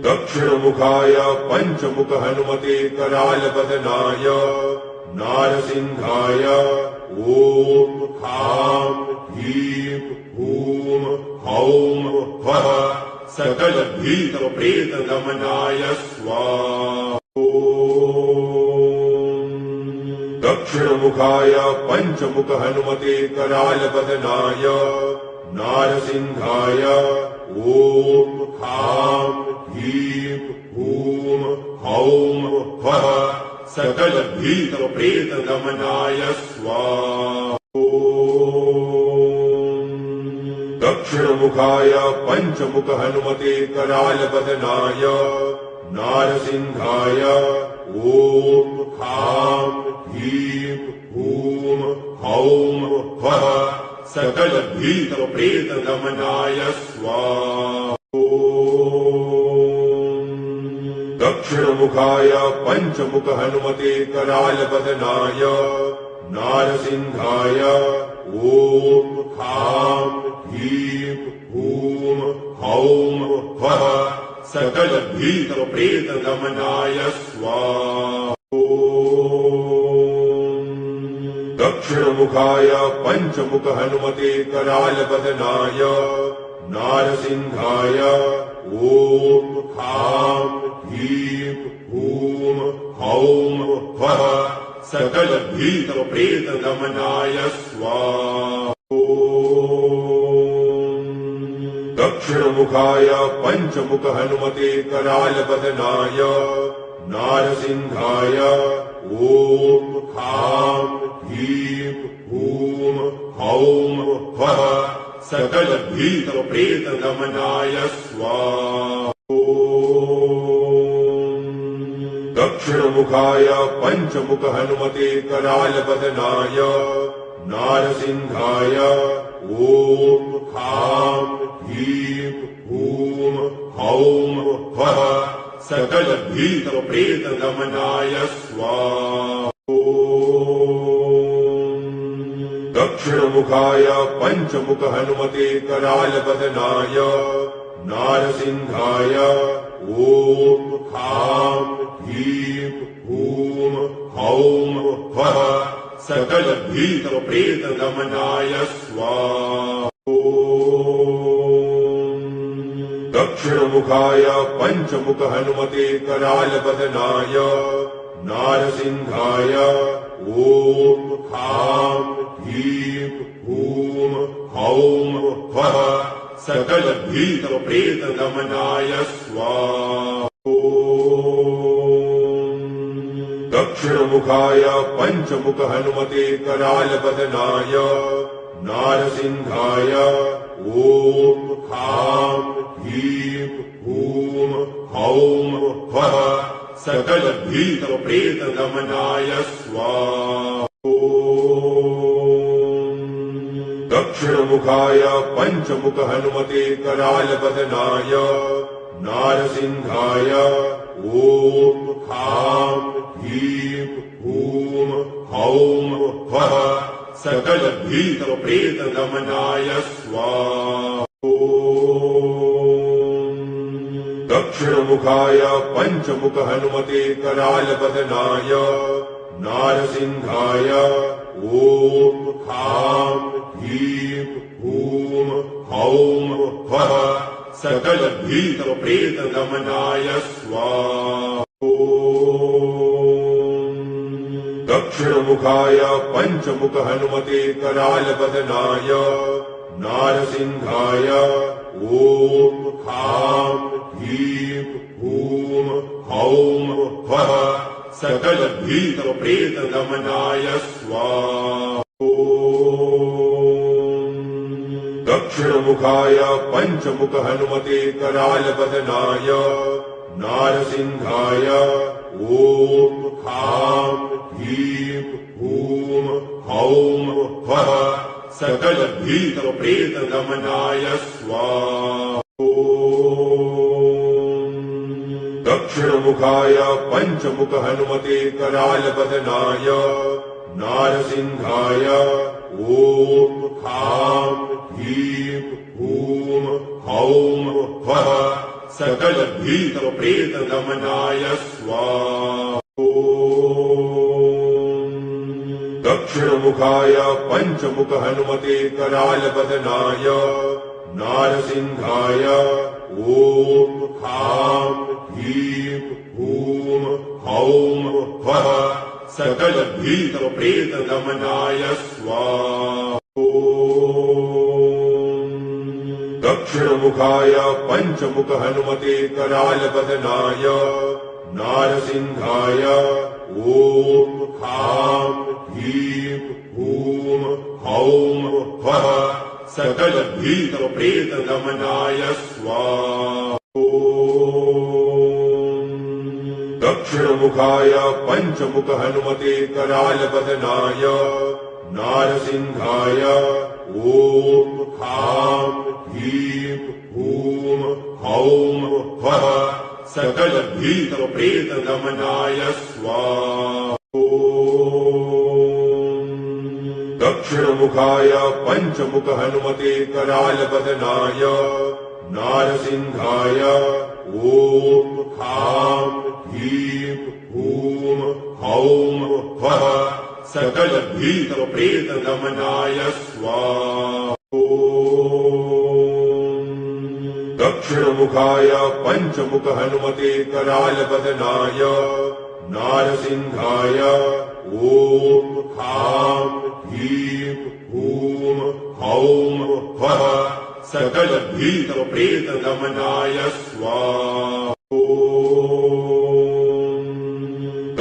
दक्षिणमुखाय पंचमुख हनुमते करालबदनाय नारसिंहाय ओम खां ह्रीं हूं हौं फः सकल भीत प्रेत दमनाय स्वाहा। दक्षिणमुखाय पंचमुख हनुमते करालबदनाय नारसिंहाय ओम खां ह्रीं हूं हौं फः सकल भीत प्रेत दमनाय स्वाहा। दक्षिणमुखाय पंचमुख हनुमते करालबदनाय नारसिंहाय ओम खां ह्रीं हूं हौं फः सकल भीत प्रेत दमनाय स्वाहा। दक्षिणमुखाय पंचमुख हनुमते करालबदनाय नारसिंहाय ओम खां ह्रीं हूं हौं फः सकल भीत प्रेत दमनाय स्वाहा। दक्षिणमुखाय पंचमुख हनुमते करालबदनाय नारसिंहाय ओम खां ह्रीं हूं हौं फः सकल भीत प्रेत दमनाय स्वाहा। दक्षिणमुखाय पंचमुख हनुमते करालबदनाय नारसिंहाय ओम खां ह्रीं हूं हौं फः सकल भीत प्रेत दमनाय स्वाहा। दक्षिणमुखाय पंचमुख हनुमते करालबदनाय नारसिंहाय ओम खां ह्रीं हूं हौं फः सकल भीत प्रेत दमनाय स्वाहा। दक्षिणमुखाय पंचमुख हनुमते करालबदनाय नारसिंहाय ओम खां ह्रीं हूं हौं फः सकल भीत प्रेत दमनाय स्वाहा। दक्षिणमुखाय पंचमुख हनुमते करालबदनाय नारसिंहाय ओम खां ह्रीं हूं हौं फः सकल भीत प्रेत दमनाय स्वाहा। दक्षिणमुखाय पंचमुख हनुमते करालबदनाय नारसिंहाय ओम खां ह्रीं हूं हौं फः सकल भीत प्रेत दमनाय स्वाहा। दक्षिणमुखाय पंचमुख हनुमते करालबदनाय नारसिंहाय ओम खां ह्रीं हूं हौं फः सकल भीत प्रेत दमनाय स्वाहा। दक्षिणमुखाय पंचमुख हनुमते करालबदनाय नारसिंहाय ओम खां ह्रीं हूं हौं फः सकल भीत प्रेत दमनाय स्वाहा। दक्षिणमुखाय पंचमुख हनुमते करालबदनाय नारसिंहाय ओम खां ह्रीं हूं हौं फः सकल भीत प्रेत दमनाय स्वाहा। दक्षिणमुखाय पंचमुख हनुमते करालबदनाय नारसिंहाय ओम खां ह्रीं हूं हौं फः सकल भीत प्रेत दमनाय स्वाहा। दक्षिणमुखाय पंचमुख हनुमते करालबदनाय नारसिंहाय ओम खां ह्रीं हूं हौं फः सकलभीतप्रेतदमनाय स्वाहा। दक्षिणमुखाय पञ्चमुख हनुमते करालबदनाय नारसिंहाय ॐ खां ह्रीं हूं हौं फः सकलभीतप्रेतदमनाय स्वाहा। दक्षिणमुखाय पञ्चमुख हनुमते करालबदनाय नारसिंहाय ॐ खां ह्रीं हूं हौं फः सकलभीतप्रेतदमनाय स्वाहा। दक्षिणमुखाय पञ्चमुख हनुमते करालबदनाय नारसिंहाय ॐ खां ह्रीं हूं हौं फः सकलभीतप्रेतदमनाय स्वाहा। दक्षिणमुखाय पञ्चमुख हनुमते करालबदनाय नारसिंहाय ॐ खां ह्रीं हूं हौं फः सकलभीतप्रेतदमनाय स्वाहा। दक्षिणमुखाय पञ्चमुख हनुमते करालबदनाय नारसिंहाय ॐ खां ह्रीं हूं हौं फः सकलभीतप्रेतदमनाय स्वाहा।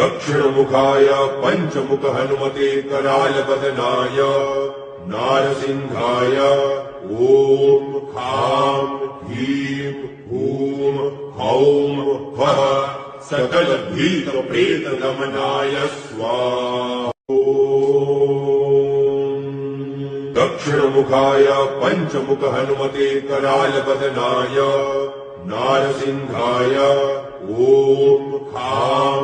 दक्षिणमुखाय पञ्चमुख हनुमते करालबदनाय नारसिंहाय ॐ खां ह्रीं हूं हौं फः सकलभीतप्रेतदमनाय स्वाहा। दक्षिणमुखाय पञ्चमुख हनुमते करालबदनाय नारसिंहाय ॐ खां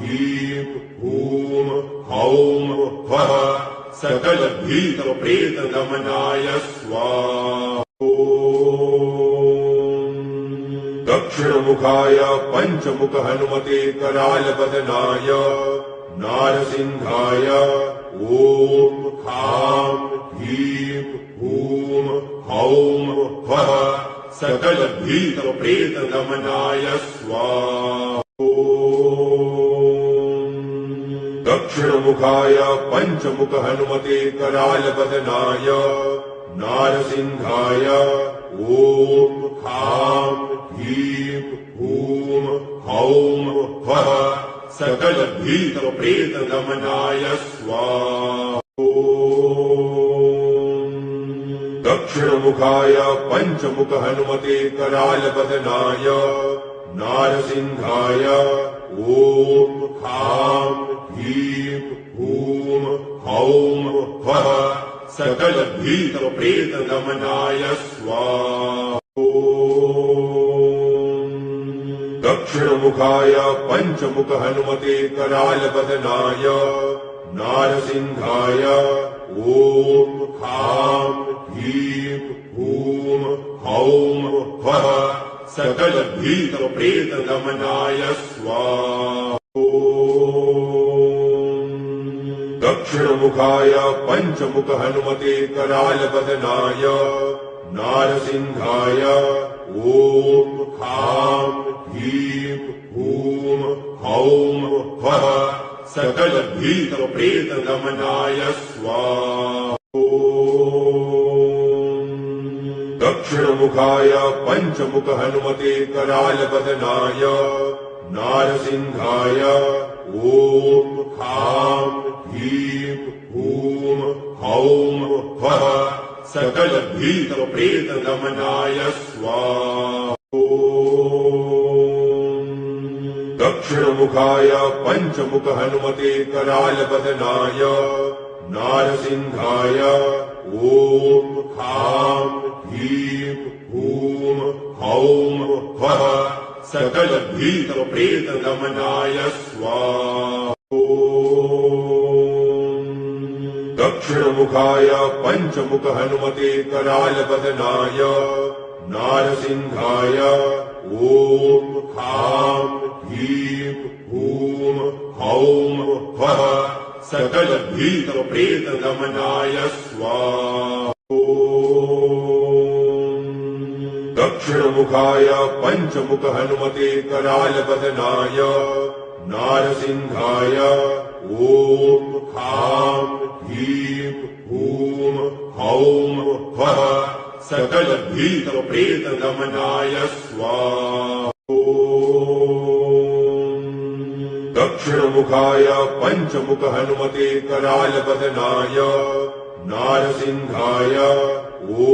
ह्रीं हूं हौं फः सकलभीतप्रेतदमनाय स्वाहा। दक्षिणमुखाय पञ्चमुख हनुमते करालबदनाय नारसिंहाय ॐ खां ह्रीं हूं हौं फः सकलभीतप्रेतदमनाय स्वाहा। दक्षिणमुखाय पञ्चमुख हनुमते करालबदनाय नारसिंहाय ॐ खां ह्रीं हूं हौं फः सकलभीतप्रेतदमनाय स्वाहा। दक्षिणमुखाय पञ्चमुख हनुमते करालबदनाय नारसिंहाय ॐ खां ह्रीं हूं हौं फः सकलभीतप्रेतदमनाय स्वाहा। दक्षिणमुखाय पञ्चमुख हनुमते करालबदनाय नारसिंहाय ॐ खां ह्रीं हूं हौं फः सकलभीतप्रेतदमनाय स्वाहा। दक्षिणमुखाय पञ्चमुख हनुमते करालबदनाय नारसिंहाय ॐ खां ह्रीं हूं हौं फः सकलभीतप्रेतदमनाय स्वाहा। दक्षिणमुखाय पञ्चमुख हनुमते करालबदनाय नारसिंहाय ॐ खां ह्रीं हूं हौं फः सकलभीतप्रेतदमनाय स्वाहा। दक्षिणमुखाय पञ्चमुख हनुमते करालबदनाय नारसिंहाय ॐ खां ह्रीं हूं हौं फः सकलभीतप्रेतदमनाय स्वाहा। दक्षिणमुखाय पञ्चमुख हनुमते करालबदनाय नारसिंहाय ॐ खां ह्रीं हूं हौं फः सकलभीतप्रेतदमनाय स्वाहा। दक्षिणमुखाय पञ्चमुख हनुमते करालवदनाय नारसिंहाय ॐ खां ह्रीं हूं हौं फः सकलभीतप्रेतदमनाय स्वाहा। दक्षिणमुखाय पञ्चमुख हनुमते करालवदनाय नारसिंहाय ॐ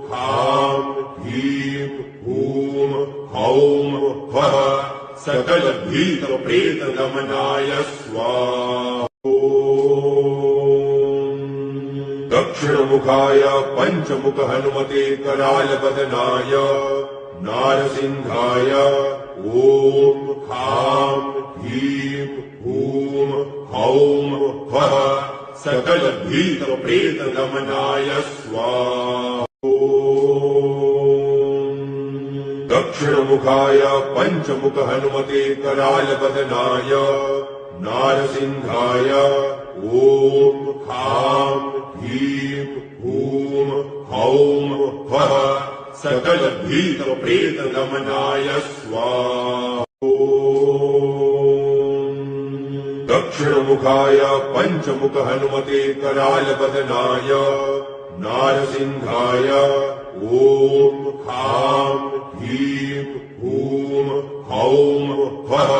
खां ह्रीं हूं हौं फः सकलभीतप्रेतदमनाय स्वाहा। दक्षिणमुखाय पञ्चमुख हनुमते करालवदनाय नारसिंहाय ॐ खां ह्रीं हूं हौं फः सकलभीतप्रेतदमनाय स्वाहा। दक्षिणमुखाय पञ्चमुख हनुमते करालवदनाय नारसिंहाय ॐ खां ह्रीं हूं हौं फः सकलभीतप्रेतदमनाय स्वाहा। दक्षिणमुखाय पञ्चमुख हनुमते करालवदनाय नारसिंहाय ॐ खां ह्रीं हूं हौं फः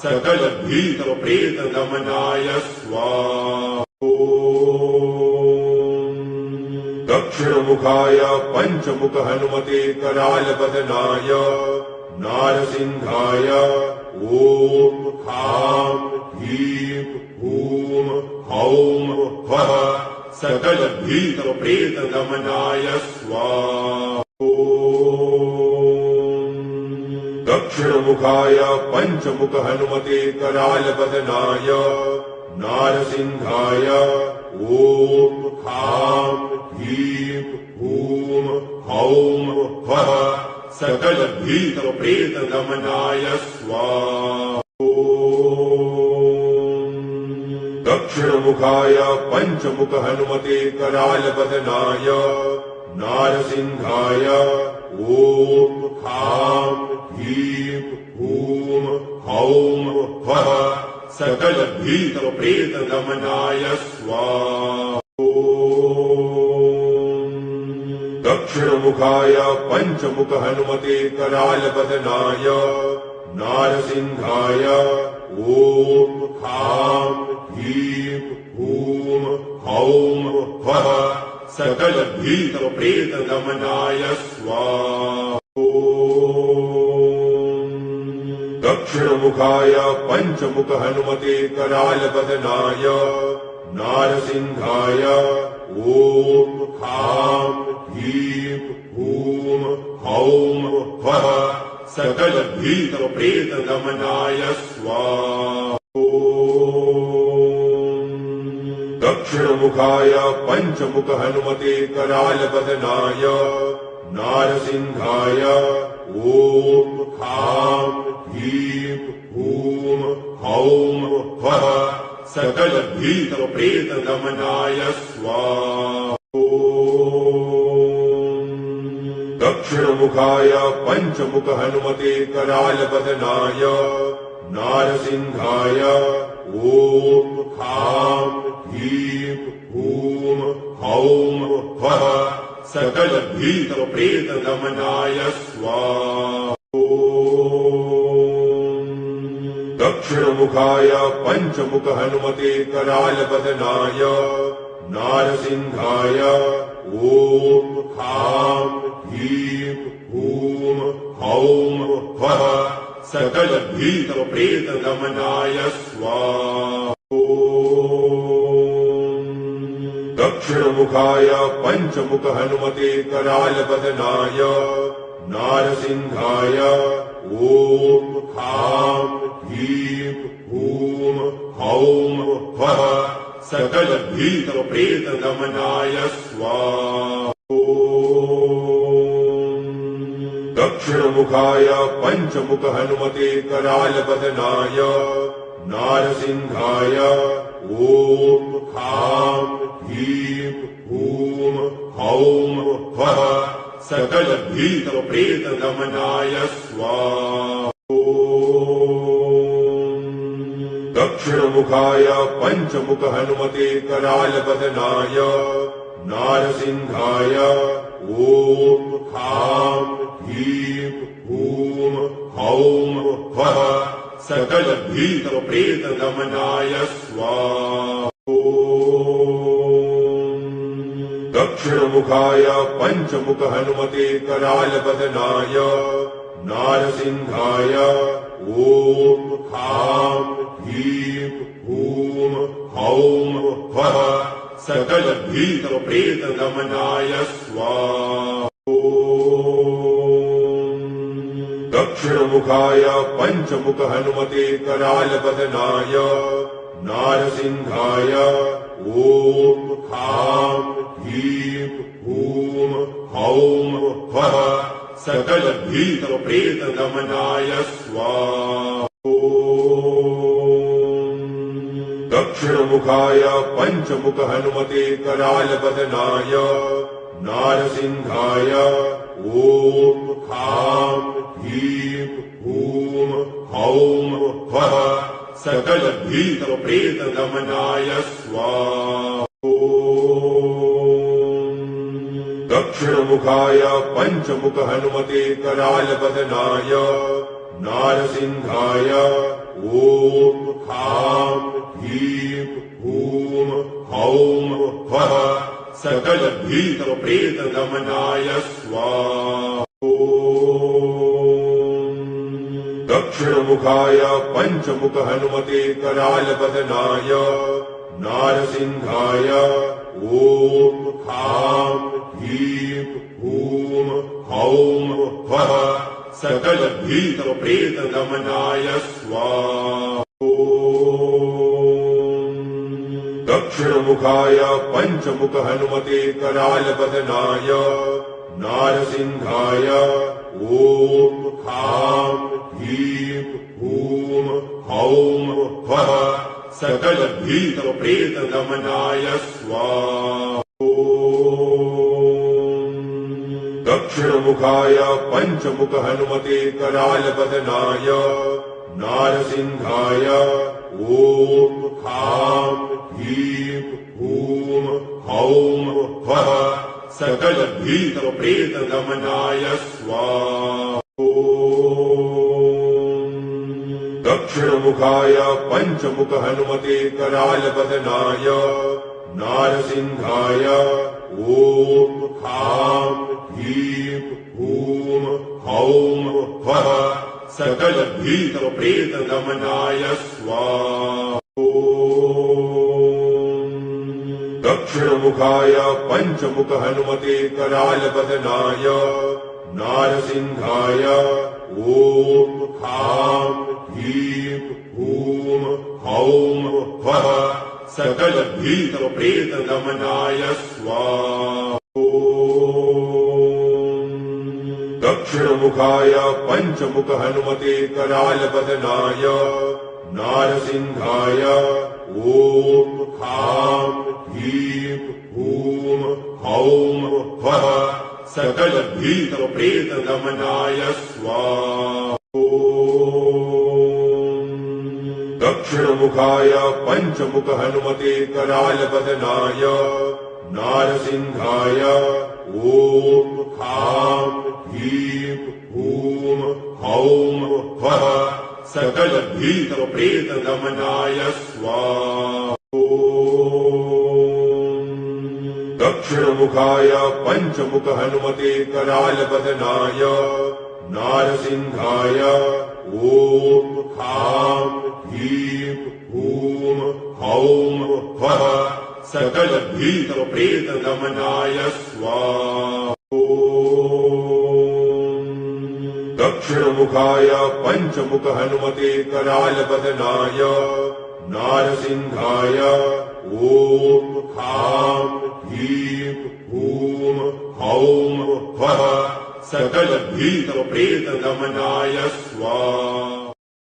सकलभीतप्रेतदमनाय स्वाहा। दक्षिणमुखाय पञ्चमुख हनुमते करालवदनाय नारसिंहाय ॐ खां ह्रीं हूं हौं फः सकलभीतप्रेतदमनाय स्वाहा। दक्षिणमुखाय पञ्चमुख हनुमते करालवदनाय नारसिंहाय ॐ खां ह्रीं हूं हौं फः सकलभीतप्रेतदमनाय स्वाहा। दक्षिणमुखाय पञ्चमुख हनुमते करालवदनाय नारसिंहाय ॐ खां ह्रीं हूं हौं फः सकलभीतप्रेतदमनाय स्वाहा। दक्षिणमुखाय पञ्चमुख हनुमते करालवदनाय नारसिंहाय ॐ खां ह्रीं हूं हौं फः सकलभीतप्रेतदमनाय स्वाहा। दक्षिणमुखाय पञ्चमुख हनुमते करालवदनाय नारसिंहाय ॐ खां ह्रीं हूं हौं फः सकलभीतप्रेतदमनाय स्वाहा। दक्षिणमुखाय पञ्चमुख हनुमते करालवदनाय नारसिंहाय ॐ खां ह्रीं हूं हौं फः सकलभीतप्रेतदमनाय स्वाहा। दक्षिणमुखाय पञ्चमुख हनुमते करालवदनाय नारसिंहाय ॐ खां ह्रीं हूं हौं फः सकलभीतप्रेतदमनाय स्वाहा। दक्षिणमुखाय पञ्चमुख हनुमते करालवदनाय नारसिंहाय ॐ खां ह्रीं हूं हौं फः सकलभीतप्रेतदमनाय स्वाहा। दक्षिणमुखाय पञ्चमुख हनुमते करालवदनाय नारसिंहाय ॐ खां ह्रीं हूं हौं फः सकलभीतप्रेतदमनाय स्वाहा। दक्षिणमुखाय पञ्चमुख हनुमते करालवदनाय नारसिंहाय ॐ खां ह्रीं हूं हौं फः सकलभीतप्रेतदमनाय स्वाहा। दक्षिणमुखाय पञ्चमुख हनुमते करालवदनाय नारसिंहाय ॐ खां ह्रीं हूं हौं फः सकलभीतप्रेतदमनाय स्वाहा। दक्षिणमुखाय पञ्चमुख हनुमते करालवदनाय नारसिंहाय ॐ खां ह्रीं हूं हौं फः सकलभीतप्रेतदमनाय स्वाहा। दक्षिणमुखाय पञ्चमुख हनुमते करालवदनाय नारसिंहाय ॐ खां ह्रीं हूं हौं फः सकलभीतप्रेतदमनाय स्वाहा। दक्षिणमुखाय पञ्चमुख हनुमते करालवदनाय नारसिंहाय ॐ खां ह्रीं हूं हौं फः सकलभीतप्रेतदमनाय स्वाहा। दक्षिणमुखाय पञ्चमुख हनुमते करालवदनाय नारसिंहाय ॐ खां ह्रीं हूं हौं फः सकलभीतप्रेतदमनाय स्वाहा। दक्षिणमुखाय पञ्चमुख हनुमते करालवदनाय नारसिंहाय ॐ खां ह्रीं हूं हौं फः सकलभीतप्रेतदमनाय स्वाहा। दक्षिणमुखाय पञ्चमुख हनुमते करालवदनाय नारसिंहाय ॐ खां ह्रीं हूं हौं फः सकलभीतप्रेतदमनाय स्वाहा। दक्षिणमुखाय पञ्चमुख हनुमते करालवदनाय नारसिंहाय ॐ खां ह्रीं हूं हौं फः सकलभीतप्रेतदमनाय स्वाहा। दक्षिणमुखाय पञ्चमुख हनुमते करालवदनाय नारसिंहाय ॐ खां ह्रीं हूं हौं फः सकलभीतप्रेतदमनाय स्वाहा। दक्षिणमुखाय पञ्चमुख हनुमते करालवदनाय नारसिंहाय ॐ खां ह्रीं हूं हौं फः सकलभीतप्रेतदमनाय स्वाहा। दक्षिणमुखाय पञ्चमुख हनुमते करालवदनाय नारसिंहाय ॐ खां ह्रीं हूं हौं फः सकलभीतप्रेतदमनाय स्वाहा। दक्षिणमुखाय पञ्चमुख हनुमते करालवदनाय नारसिंहाय ॐ खां ह्रीं हूं हौं फः सकलभीतप्रेतदमनाय स्वाहा। दक्षिणमुखाय पञ्चमुख हनुमते करालवदनाय नारसिंहाय ॐ खां ह्रीं हूं हौं फः सकलभीतप्रेतदमनाय स्वाहा। दक्षिणमुखाय पञ्चमुख हनुमते करालवदनाय नारसिंहाय ॐ खां ह्रीं हूं हौं फः सकल भीत प्रेत दमनाय स्वाहा